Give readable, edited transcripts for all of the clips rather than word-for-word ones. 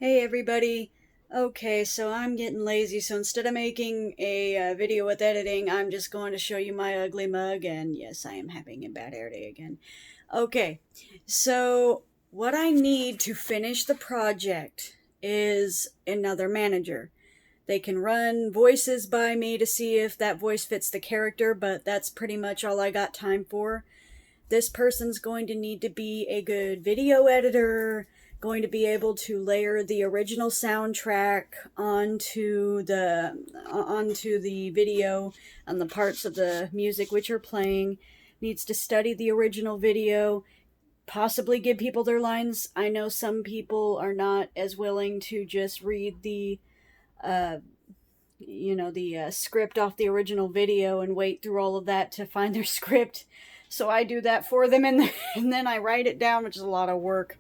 Hey everybody. Okay, so I'm getting lazy, so instead of making a video with editing, I'm just going to show you my ugly mug, and yes, I am having a bad hair day again. Okay, so what I need to finish the project is another manager. They can run voices by me to see if that voice fits the character, but that's pretty much all I got time for. This person's going to need to be a good video editor, going to be able to layer the original soundtrack onto the video on the parts of the music which are playing, needs to study the original video, possibly give people their lines. I know some people are not as willing to just read uh the script off the original video and wait through all of that to find their script. So I do that for them, and then I write it down, which is a lot of work.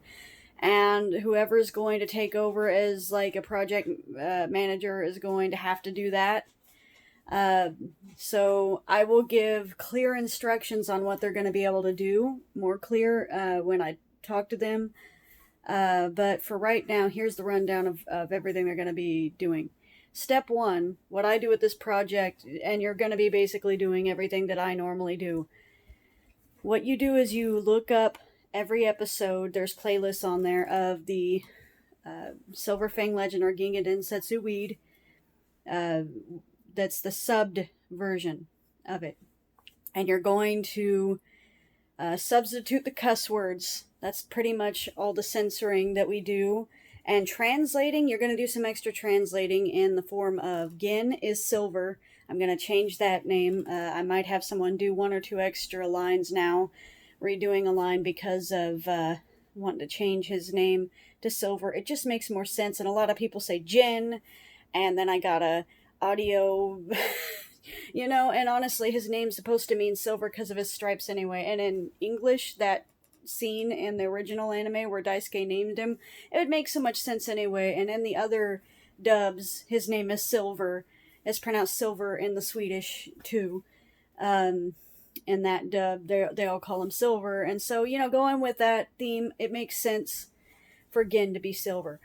And whoever is going to take over as like a project manager is going to have to do that. Uh, so I will give clear instructions on what they're going to be able to do, more clear when I talk to them. But for right now, here's the rundown of everything they're going to be doing. Step one, what I do with this project, and you're going to be basically doing everything that I normally do. What you do is you look up every episode. There's playlists on there of the Silverfang Legend or Ginga Densetsu Weed. That's the subbed version of it. And you're going to substitute the cuss words. That's pretty much all the censoring that we do. And translating, you're going to do some extra translating in the form of Gin is silver. I'm going to change that name. I might have someone do one or two extra lines now, redoing a line because of wanting to change his name to silver. It just makes more sense. And a lot of people say Gin, and then I got a audio, and honestly, his name's supposed to mean silver because of his stripes anyway. And in English, that scene in the original anime where Daisuke named him, it would make so much sense anyway. And in the other dubs, his name is Silver. It's pronounced silver in the Swedish too. In that dub, they all call him Silver. And so, going with that theme, it makes sense for Gin to be Silver.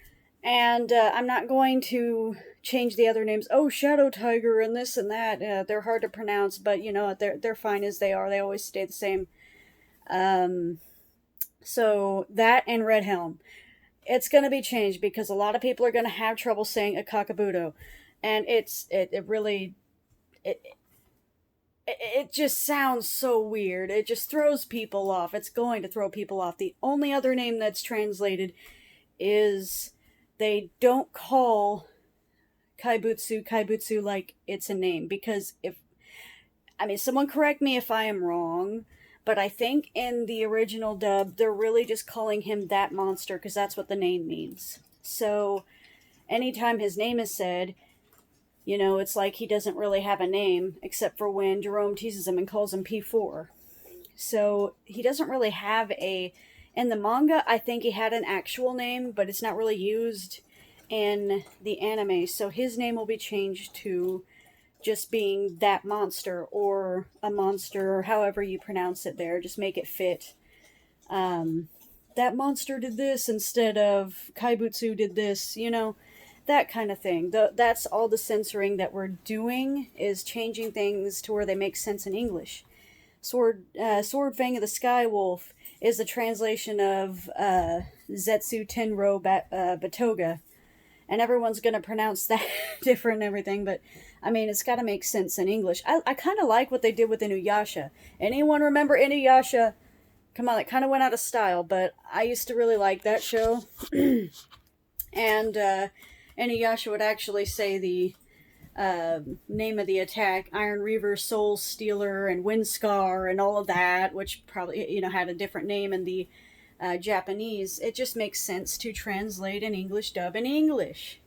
And I'm not going to change the other names. Oh, Shadow Tiger and this and that. They're hard to pronounce, but they're fine as they are. They always stay the same. So that and Red Helm, it's going to be changed because a lot of people are going to have trouble saying Akakabuto, and it really it just sounds so weird. It just throws people off. It's going to throw people off. The only other name that's translated is they don't call Kaibutsu like it's a name, because someone correct me if I am wrong, but I think in the original dub, they're really just calling him that monster because that's what the name means. So anytime his name is said, it's like he doesn't really have a name, except for when Jerome teases him and calls him P4. So he doesn't really have in the manga, I think he had an actual name, but it's not really used in the anime. So his name will be changed to just being that monster, or a monster, or however you pronounce it there. Just make it fit. That monster did this instead of Kaibutsu did this, that kind of thing. That's all the censoring that we're doing, is changing things to where they make sense in English. Swordfang of the Sky Wolf is the translation of Zetsu Tenro Batoga. And everyone's going to pronounce that different and everything, but it's got to make sense in English. I kind of like what they did with Inuyasha. Anyone remember Inuyasha? Come on, it kind of went out of style, but I used to really like that show. And Inuyasha would actually say the name of the attack: Iron Reaver, Soul Stealer, and Windscar, and all of that, which probably had a different name in the Japanese. It just makes sense to translate an English dub in English,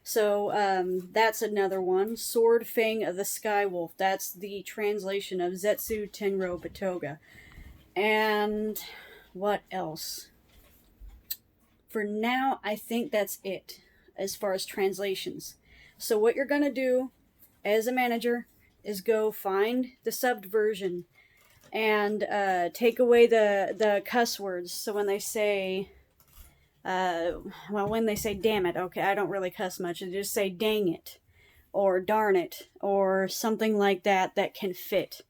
So that's another one. Swordfang of the Sky Wolf. That's the translation of Zetsu Tenro Batoga. And what else? For now, I think that's it as far as translations. So what you're going to do as a manager is go find the subbed version and take away the cuss words. So when they say Well, when they say damn it, okay, I don't really cuss much. They just say dang it, or darn it, or something like that that can fit.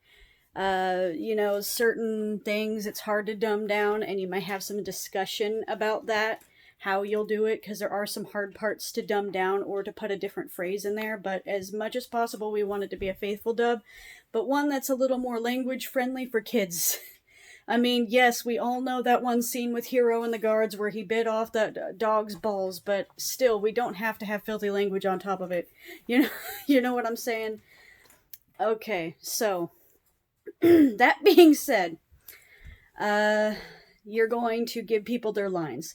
Certain things it's hard to dumb down, and you might have some discussion about that, how you'll do it, because there are some hard parts to dumb down or to put a different phrase in there. But as much as possible, we want it to be a faithful dub, but one that's a little more language friendly for kids. I mean, yes, we all know that one scene with Hero and the guards where he bit off that dog's balls, but still, we don't have to have filthy language on top of it. You know, you know what I'm saying? Okay, so that being said, you're going to give people their lines.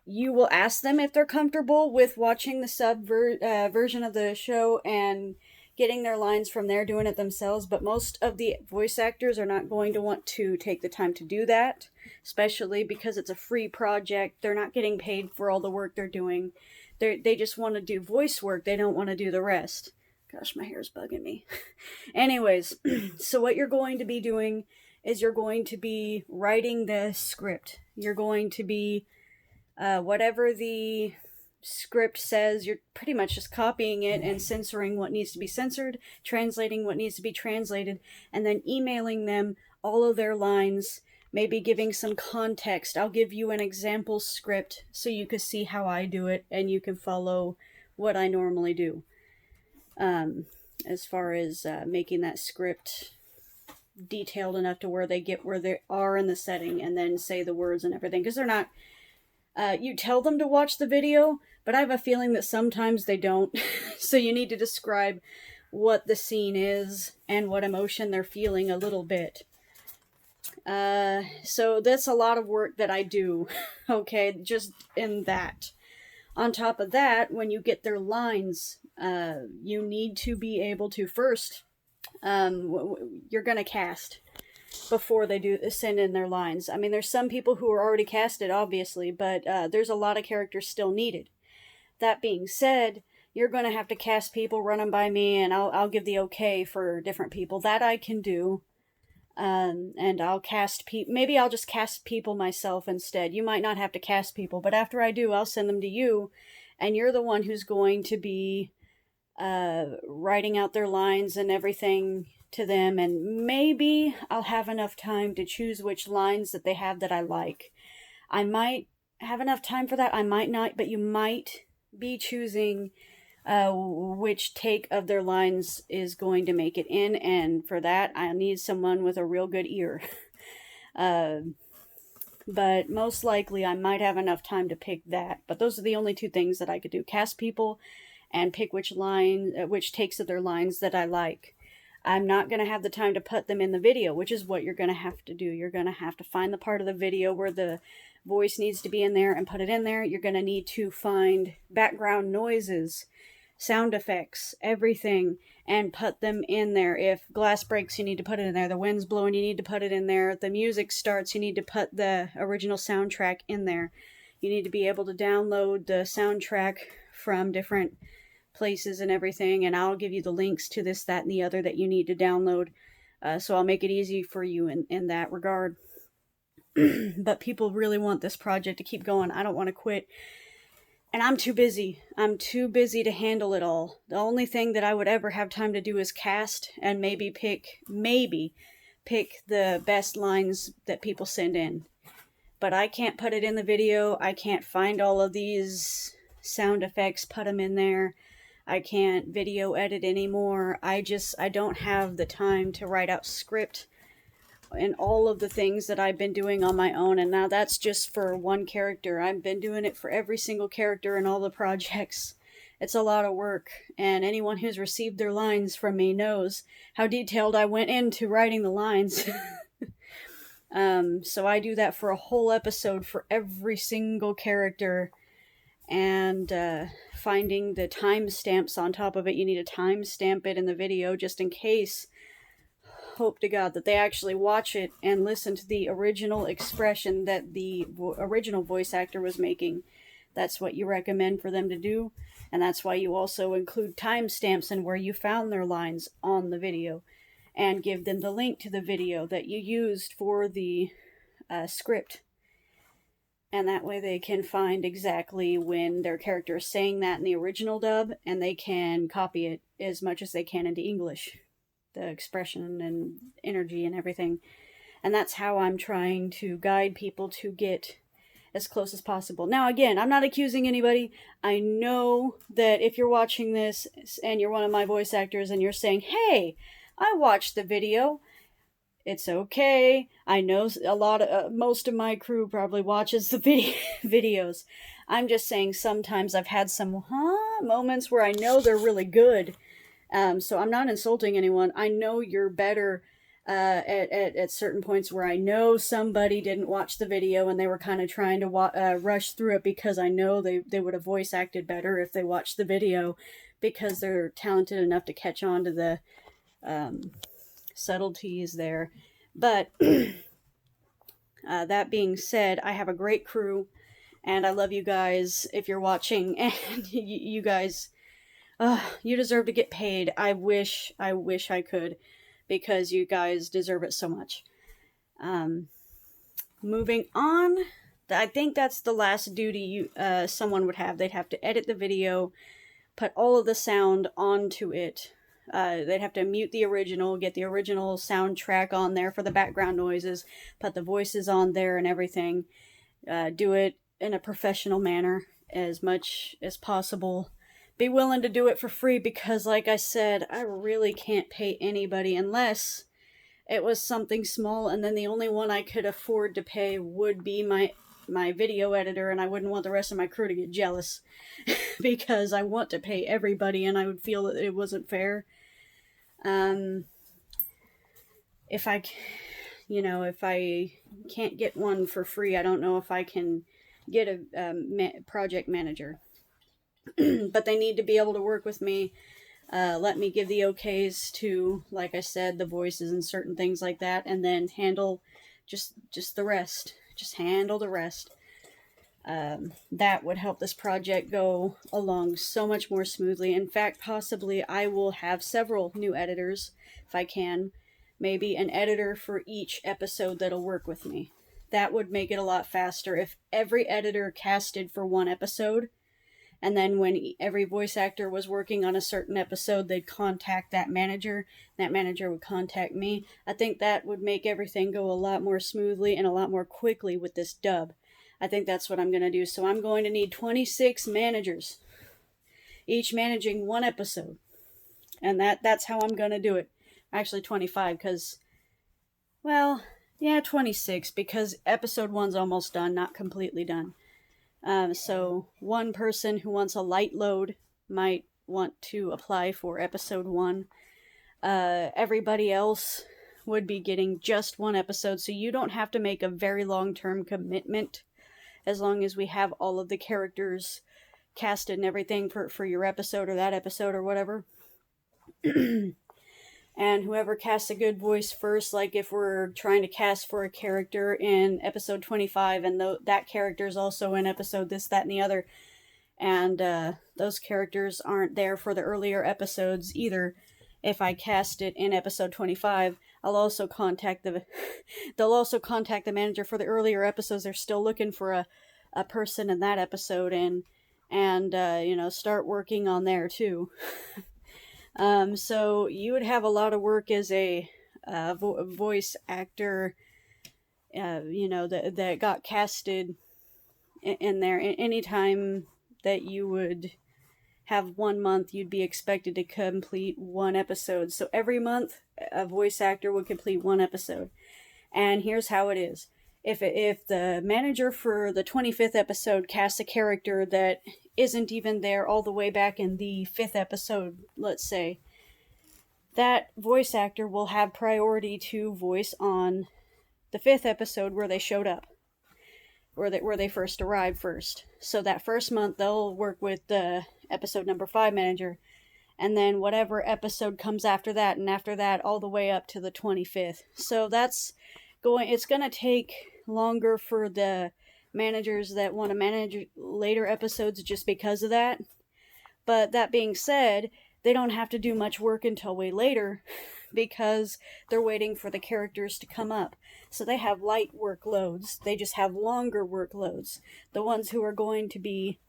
You will ask them if they're comfortable with watching the version of the show and getting their lines from there, doing it themselves, but most of the voice actors are not going to want to take the time to do that, especially because it's a free project. They're not getting paid for all the work they're doing. They just want to do voice work. They don't want to do the rest. Gosh, my hair's bugging me. Anyways, so what you're going to be doing is you're going to be writing the script. You're going to be, whatever the script says, you're pretty much just copying it and censoring what needs to be censored, translating what needs to be translated, and then emailing them all of their lines, maybe giving some context. I'll give you an example script so you can see how I do it and you can follow what I normally do. As far as making that script detailed enough to where they get where they are in the setting and then say the words and everything, because they're not, you tell them to watch the video, but I have a feeling that sometimes they don't. So you need to describe what the scene is and what emotion they're feeling a little bit. So that's a lot of work that I do, okay, just in that. On top of that, when you get their lines, you need to be able to first, you're going to cast before they do send in their lines. I mean, there's some people who are already casted, obviously, but there's a lot of characters still needed. That being said, you're going to have to cast people, run them by me, and I'll give the okay for different people. That I can do. And I'll cast people. Maybe I'll just cast people myself instead. You might not have to cast people, but after I do, I'll send them to you, and you're the one who's going to be writing out their lines and everything to them, and maybe I'll have enough time to choose which lines that they have that I like. I might have enough time for that, I might not, but you might be choosing which take of their lines is going to make it in, and for that I need someone with a real good ear. But most likely I might have enough time to pick that. But those are the only two things that I could do: cast people and pick which takes of their lines that I like. I'm not going to have the time to put them in the video, which is what you're going to have to do. You're going to have to find the part of the video where the voice needs to be in there and put it in there. You're going to need to find background noises, sound effects, everything, and put them in there. If glass breaks, you need to put it in there. The wind's blowing, you need to put it in there. If the music starts, you need to put the original soundtrack in there. You need to be able to download the soundtrack from different places and everything, and I'll give you the links to this, that, and the other that you need to download. So I'll make it easy for you in that regard. But people really want this project to keep going. I don't want to quit. And I'm too busy. I'm too busy to handle it all. The only thing that I would ever have time to do is cast and maybe pick the best lines that people send in. But I can't put it in the video. I can't find all of these sound effects, put them in there. I can't video edit anymore. I don't have the time to write out script and all of the things that I've been doing on my own. And now that's just for one character. I've been doing it for every single character in all the projects. It's a lot of work. And anyone who's received their lines from me knows how detailed I went into writing the lines. So I do that for a whole episode for every single character. And finding the timestamps on top of it. You need to timestamp it in the video just in case. Hope to God that they actually watch it and listen to the original expression that the original voice actor was making. That's what you recommend for them to do, and that's why you also include timestamps and where you found their lines on the video, and give them the link to the video that you used for the script. and that way they can find exactly when their character is saying that in the original dub, and they can copy it as much as they can into English, the expression and energy and everything. And that's how I'm trying to guide people to get as close as possible. Now, again, I'm not accusing anybody. I know that if you're watching this and you're one of my voice actors and you're saying, hey, I watched the video, it's okay. I know most of my crew probably watches the videos. I'm just saying sometimes I've had some moments where I know they're really good. So I'm not insulting anyone. I know you're better at certain points where I know somebody didn't watch the video and they were kind of trying to rush through it, because I know they would have voice acted better if they watched the video, because they're talented enough to catch on to the subtleties there. But that being said, I have a great crew, and I love you guys if you're watching, and you guys, you deserve to get paid. I wish I could, because you guys deserve it so much. Moving on, I think that's the last duty someone would have. They'd have to edit the video, put all of the sound onto it. They'd have to mute the original, get the original soundtrack on there for the background noises, put the voices on there and everything. Do it in a professional manner as much as possible. Be willing to do it for free, because like I said, I really can't pay anybody unless it was something small, and then the only one I could afford to pay would be my video editor, and I wouldn't want the rest of my crew to get jealous because I want to pay everybody and I would feel that it wasn't fair. If I can't get one for free, I don't know if I can get a project manager. But they need to be able to work with me, let me give the okays to, like I said, the voices and certain things like that, and then handle just the rest. Just handle the rest. That would help this project go along so much more smoothly. In fact, possibly I will have several new editors, if I can. Maybe an editor for each episode that'll work with me. That would make it a lot faster if every editor casted for one episode, and then when every voice actor was working on a certain episode, they'd contact that manager would contact me. I think that would make everything go a lot more smoothly and a lot more quickly with this dub. I think that's what I'm going to do. So I'm going to need 26 managers, each managing one episode. And that's how I'm going to do it. Actually 25, because, 26, because episode 1's almost done, not completely done. So one person who wants a light load might want to apply for episode 1. Everybody else would be getting just one episode, so you don't have to make a very long-term commitment, as long as we have all of the characters casted and everything for your episode or that episode or whatever. And whoever casts a good voice first, like if we're trying to cast for a character in episode 25, and that character is also in episode this, that, and the other, and those characters aren't there for the earlier episodes either. If I cast it in episode 25, they'll also contact the manager for the earlier episodes. They're still looking for a person in that episode, and start working on there too. So you would have a lot of work as a voice actor, that got casted in there. Anytime that you would have 1 month, you'd be expected to complete one episode. So every month, a voice actor would complete one episode. And here's how it is. If the manager for the 25th episode casts a character that isn't even there all the way back in the 5th episode, let's say, that voice actor will have priority to voice on the 5th episode where they showed up, where they first arrived first. So that first month they'll work with the episode number 5 manager, and then whatever episode comes after that, and after that all the way up to the 25th. So it's going to take longer for the managers that want to manage later episodes just because of that. But that being said, they don't have to do much work until way later, because they're waiting for the characters to come up. So they have light workloads, they just have longer workloads. The ones who are going to be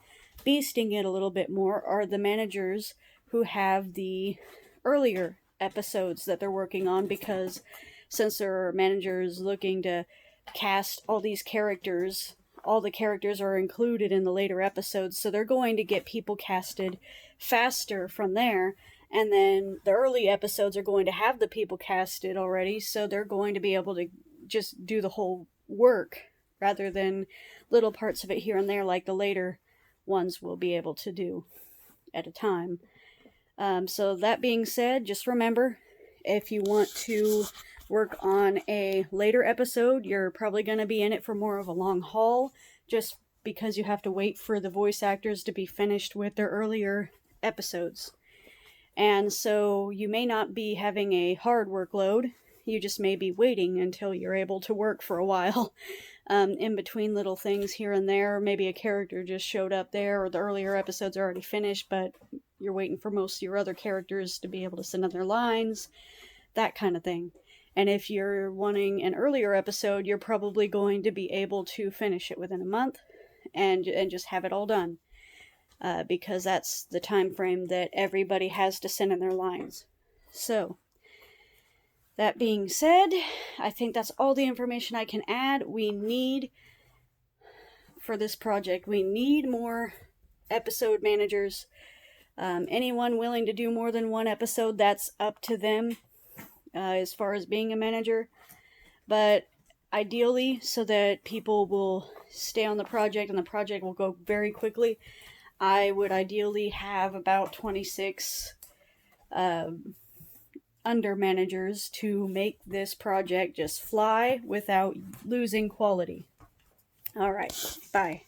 beasting it a little bit more are the managers who have the earlier episodes that they're working on, because since there are managers looking to cast all these characters, all the characters are included in the later episodes, so they're going to get people casted faster from there. And then the early episodes are going to have the people casted already, so they're going to be able to just do the whole work rather than little parts of it here and there like the later ones will be able to do at a time. So that being said, just remember, if you want to work on a later episode, you're probably going to be in it for more of a long haul, just because you have to wait for the voice actors to be finished with their earlier episodes. And so you may not be having a hard workload, you just may be waiting until you're able to work for a while. In between little things here and there, maybe a character just showed up there, or the earlier episodes are already finished, but you're waiting for most of your other characters to be able to send in their lines, that kind of thing. And if you're wanting an earlier episode, you're probably going to be able to finish it within a month and just have it all done. Because that's the time frame that everybody has to send in their lines. So, that being said, I think that's all the information I can add. For this project, we need more episode managers. Anyone willing to do more than one episode, that's up to them as far as being a manager. But ideally, so that people will stay on the project and the project will go very quickly, I would ideally have about 26 under managers to make this project just fly without losing quality. Alright, bye.